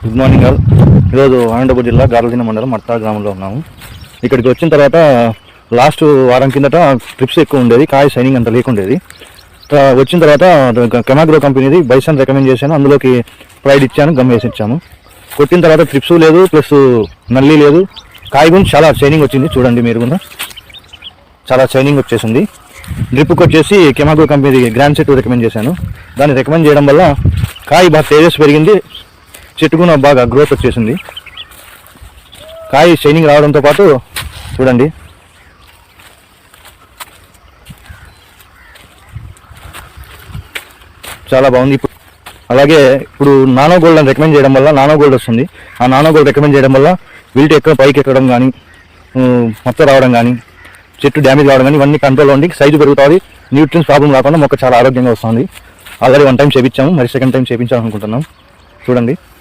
Good morning all. ఈరోజు అనంతపురం జిల్లా గార్లదిన్న మండలం మడతా గ్రామంలో ఉన్నాము. ఇక్కడికి వచ్చిన తర్వాత లాస్ట్ వారం కిందట ట్రిప్స్ ఎక్కువ ఉండేది, కాయ షైనింగ్ అంత లేకుండేది. వచ్చిన తర్వాత కెమాగ్రో కంపెనీది బైసన్ రికమెండ్ చేశాను, అందులోకి ప్రైడ్ ఇచ్చాను, గమ్ వేసి ఇచ్చాము. కొట్టిన తర్వాత ట్రిప్స్ లేదు, ప్లస్ నల్లి లేదు, కాయ గురించి చాలా షైనింగ్ వచ్చింది. చూడండి మీరు కూడా చాలా షైనింగ్ వచ్చేసింది. డ్రిప్కి వచ్చేసి కెమాగ్రో కంపెనీ గ్రాండ్ సెట్ రికమెండ్ చేశాను. దాన్ని రికమెండ్ చేయడం వల్ల కాయ బాగా తేజస్ పెరిగింది, చెట్టు కూడా బాగా గ్రోత్ వచ్చేసింది. కాయ షైనింగ్ రావడంతో పాటు చూడండి చాలా బాగుంది. అలాగే ఇప్పుడు నానో గోల్డ్ అని రికమెండ్ చేయడం వల్ల నానో గోల్డ్ వస్తుంది. ఆ నానో గోల్డ్ రికమెండ్ చేయడం వల్ల విల్ట్ ఎక్కడ పైకి ఎక్కడం కానీ, మొత్తం రావడం కానీ, చెట్టు డ్యామేజ్ కావడం కానీ ఇవన్నీ కంట్రోల్లో ఉండి సైజు పెరుగుతుంది. న్యూట్రియన్స్ ప్రాబ్లం రాకుండా మొక్క చాలా ఆరోగ్యంగా వస్తుంది. ఆల్రెడీ 1 టైం చేయించాము, మరి 2nd టైం చేయించాలనుకుంటున్నాం. చూడండి.